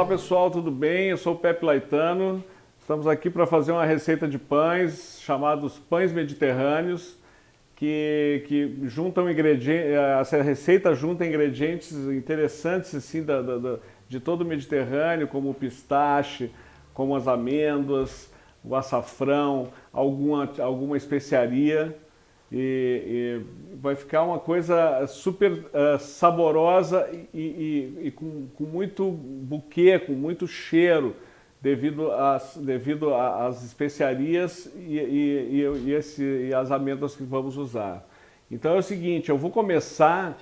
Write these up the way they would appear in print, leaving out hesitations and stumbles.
Olá pessoal, tudo bem? Eu sou o Pepe Laetano. Estamos aqui para fazer uma receita de pães chamados pães mediterrâneos que juntam ingredientes. Essa receita junta ingredientes interessantes assim, de todo o Mediterrâneo, como o pistache, como as amêndoas, o açafrão, alguma especiaria. E vai ficar uma coisa super saborosa e com muito buquê, com muito cheiro, devido às especiarias e as amêndoas que vamos usar. Então é o seguinte, eu vou começar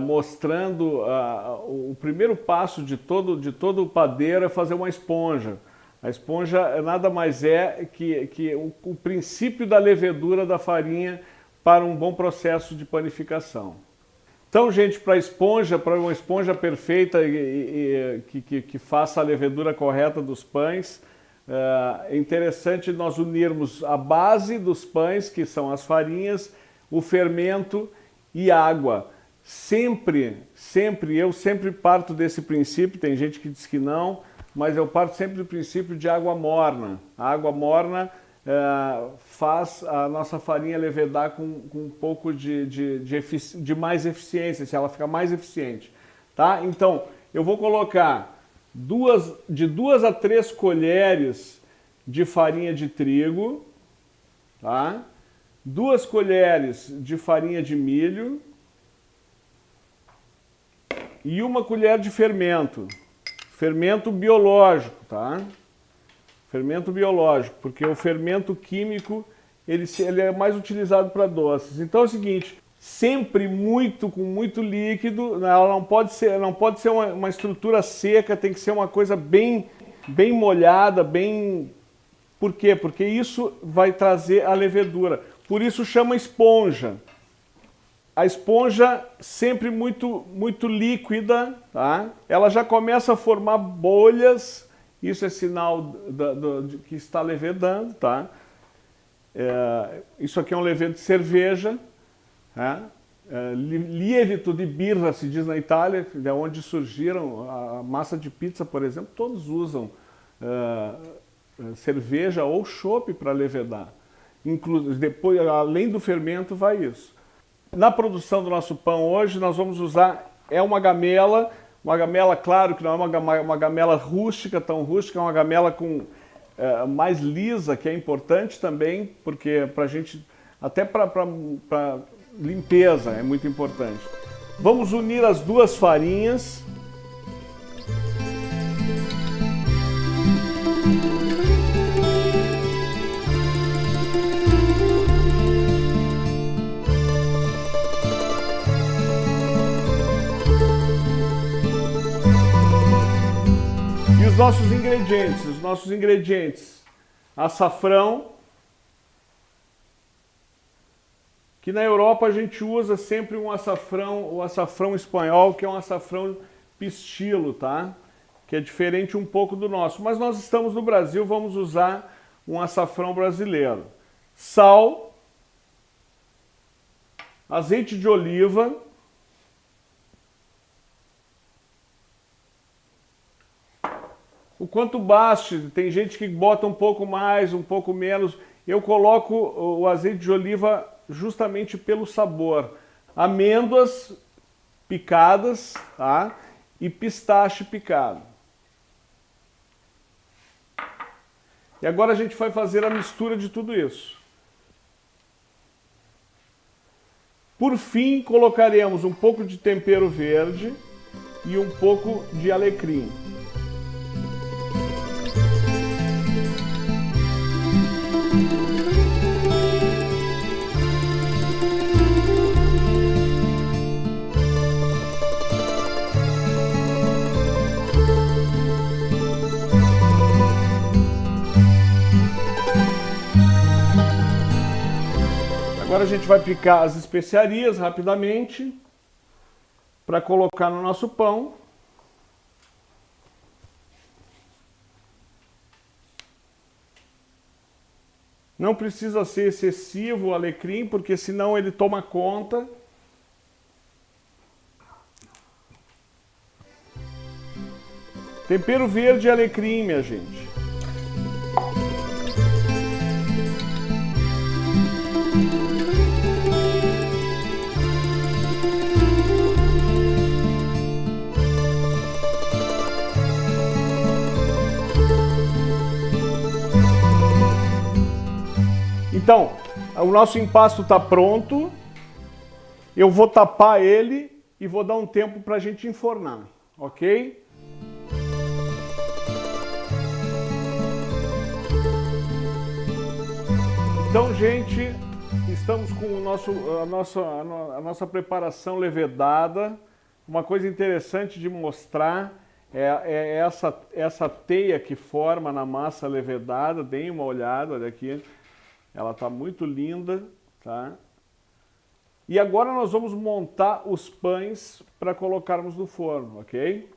mostrando o primeiro passo de todo o padeiro é fazer uma esponja. A esponja nada mais é que o princípio da levedura da farinha para um bom processo de panificação. Então, gente, para uma esponja perfeita que faça a levedura correta dos pães, é interessante nós unirmos a base dos pães, que são as farinhas, o fermento e água. Eu sempre parto desse princípio, tem gente que diz que não, mas eu parto sempre do princípio de água morna. A água morna faz a nossa farinha levedar com um pouco de mais eficiência, se ela fica mais eficiente. Tá? Então, eu vou colocar de 2 a 3 colheres de farinha de trigo, tá? 2 colheres de farinha de milho e 1 colher de fermento. Fermento biológico, tá? Fermento biológico, porque o fermento químico ele é mais utilizado para doces. Então é o seguinte, sempre com muito líquido, ela não pode ser uma estrutura seca, tem que ser uma coisa bem molhada, Por quê? Porque isso vai trazer a levedura. Por isso chama esponja. A esponja sempre muito líquida, tá? Ela já começa a formar bolhas, isso é sinal de que está levedando, tá? Isso aqui é um levedo de cerveja, tá? Lievito de birra, se diz na Itália, de onde surgiram a massa de pizza, por exemplo, todos usam cerveja ou chopp para levedar. Depois, além do fermento, vai isso. Na produção do nosso pão hoje, nós vamos usar uma gamela, claro que não é uma gamela rústica, tão rústica, é uma gamela mais lisa, que é importante também, porque até para limpeza é muito importante. Vamos unir as 2 farinhas. E os nossos ingredientes, açafrão, que na Europa a gente usa sempre o açafrão espanhol, que é um açafrão pistilo, tá? Que é diferente um pouco do nosso, mas nós estamos no Brasil, vamos usar um açafrão brasileiro. Sal, azeite de oliva, o quanto baste, tem gente que bota um pouco mais, um pouco menos. Eu coloco o azeite de oliva justamente pelo sabor. Amêndoas picadas, tá? E pistache picado. E agora a gente vai fazer a mistura de tudo isso. Por fim, colocaremos um pouco de tempero verde e um pouco de alecrim. Agora a gente vai picar as especiarias rapidamente para colocar no nosso pão. Não precisa ser excessivo o alecrim, porque senão ele toma conta. Tempero verde e alecrim, minha gente. Então, o nosso impasto está pronto. Eu vou tapar ele e vou dar um tempo para a gente enfornar, ok? Então, gente, estamos com a nossa preparação levedada. Uma coisa interessante de mostrar é essa teia que forma na massa levedada. Deem uma olhada, olha aqui. Ela está muito linda, tá? E agora nós vamos montar os pães para colocarmos no forno, ok?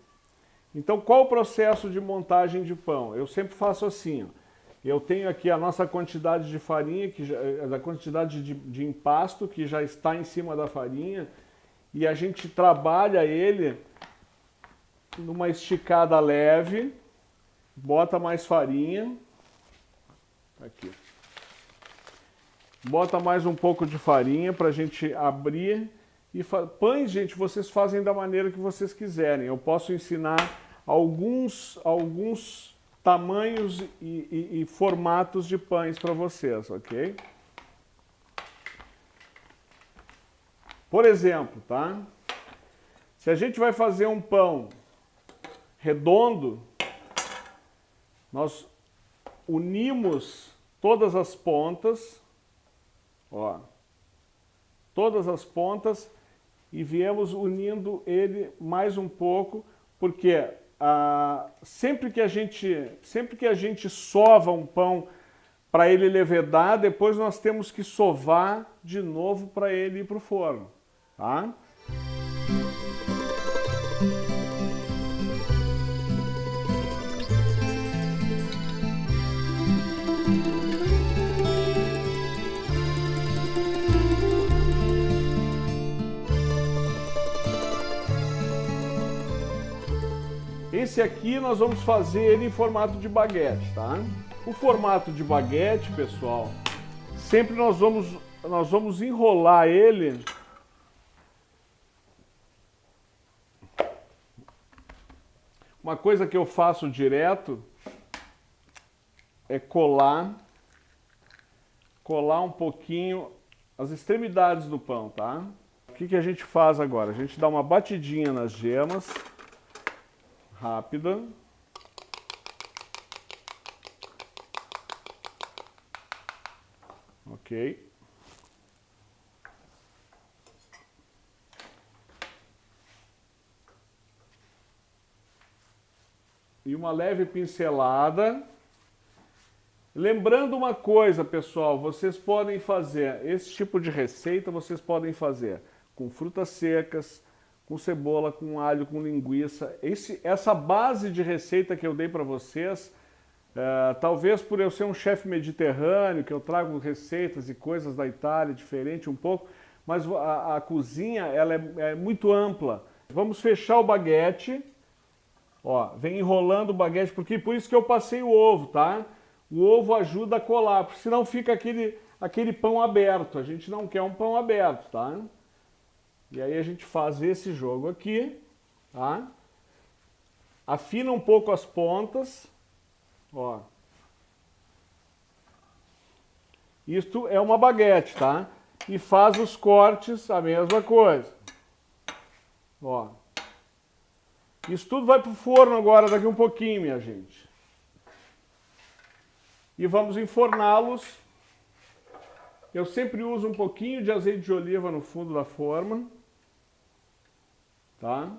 Então, qual o processo de montagem de pão? Eu sempre faço assim, ó. Eu tenho aqui a nossa quantidade de farinha, a quantidade de empasto que já está em cima da farinha, e a gente trabalha ele numa esticada leve, bota mais farinha, aqui. Bota mais um pouco de farinha para a gente abrir. E pães, gente, vocês fazem da maneira que vocês quiserem. Eu posso ensinar alguns tamanhos e formatos de pães para vocês, ok? Por exemplo, tá? Se a gente vai fazer um pão redondo, nós unimos todas as pontas, ó, todas as pontas, e viemos unindo ele mais um pouco, porque sempre que a gente sova um pão para ele levedar, depois nós temos que sovar de novo para ele ir para o forno, tá? Esse aqui nós vamos fazer ele em formato de baguete, tá? O formato de baguete, pessoal, sempre nós vamos enrolar ele uma coisa que eu faço direto é colar um pouquinho as extremidades do pão, tá? O que a gente faz agora? A gente dá uma batidinha nas gemas, rápida. Ok. E uma leve pincelada. Lembrando uma coisa, pessoal, vocês podem fazer esse tipo de receita, vocês podem fazer com frutas secas, com cebola, com alho, com linguiça. Essa base de receita que eu dei para vocês, talvez por eu ser um chefe mediterrâneo, que eu trago receitas e coisas da Itália, diferente um pouco, mas a cozinha ela é muito ampla. Vamos fechar o baguete, ó, vem enrolando o baguete, porque por isso que eu passei o ovo, tá? O ovo ajuda a colar, porque senão fica aquele pão aberto. A gente não quer um pão aberto, tá? E aí a gente faz esse jogo aqui, tá? Afina um pouco as pontas, ó. Isto é uma baguete, tá? E faz os cortes a mesma coisa. Ó. Isso tudo vai pro forno agora daqui um pouquinho, minha gente. E vamos enforná-los. Eu sempre uso um pouquinho de azeite de oliva no fundo da forma. Tá?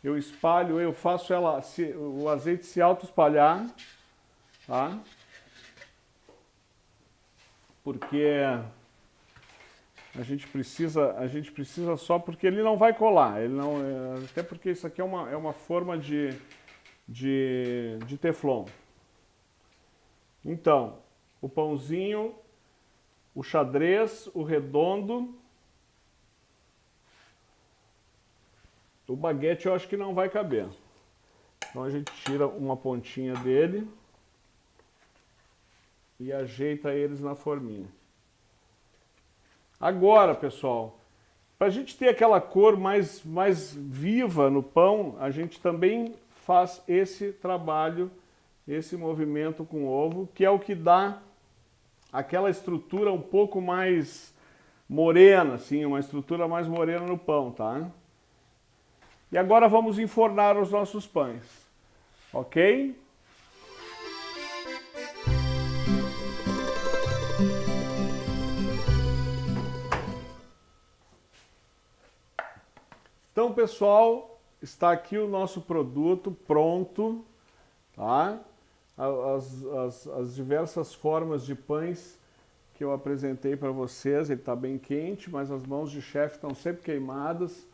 Eu espalho, eu faço o azeite se auto-espalhar, tá? Porque a gente precisa só, porque ele não vai colar, ele não, até porque isso aqui é uma forma de teflon. Então, o pãozinho, o xadrez, o redondo. O baguete eu acho que não vai caber. Então a gente tira uma pontinha dele e ajeita eles na forminha. Agora, pessoal, para a gente ter aquela cor mais viva no pão, a gente também faz esse trabalho, esse movimento com ovo, que é o que dá aquela estrutura um pouco mais morena, assim, uma estrutura mais morena no pão, tá? E agora vamos enfornar os nossos pães, ok? Então, pessoal, está aqui o nosso produto pronto, tá? As diversas formas de pães que eu apresentei para vocês, ele está bem quente, mas as mãos de chefe estão sempre queimadas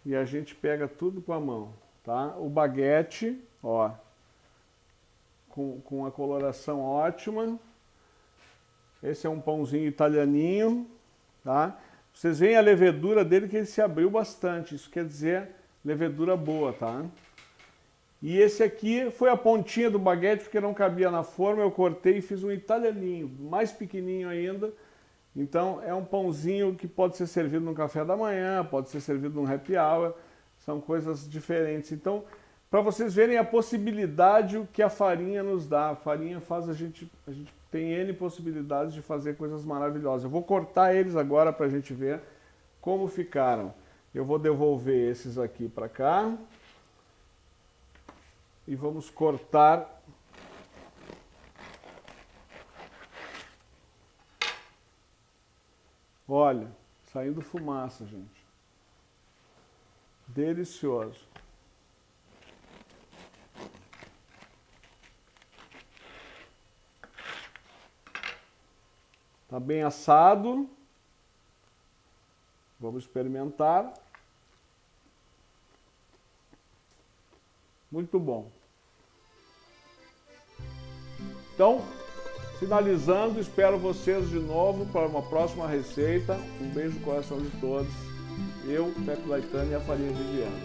e a gente pega tudo com a mão, tá? O baguete, ó, com a coloração ótima. Esse é um pãozinho italianinho, tá? Vocês veem a levedura dele que ele se abriu bastante, isso quer dizer levedura boa, tá? E esse aqui foi a pontinha do baguete, porque não cabia na forma, eu cortei e fiz um italianinho, mais pequenininho ainda. Então é um pãozinho que pode ser servido no café da manhã, pode ser servido num happy hour, são coisas diferentes. Então, para vocês verem a possibilidade que a farinha nos dá, a farinha faz a gente tem N possibilidades de fazer coisas maravilhosas. Eu vou cortar eles agora para a gente ver como ficaram. Eu vou devolver esses aqui para cá. E vamos cortar olha, saindo fumaça, gente. Delicioso. Tá bem assado. Vamos experimentar. Muito bom. Então, finalizando, espero vocês de novo para uma próxima receita. Um beijo no coração de todos. Eu, Pepe Laitano e a Farinha Viviana.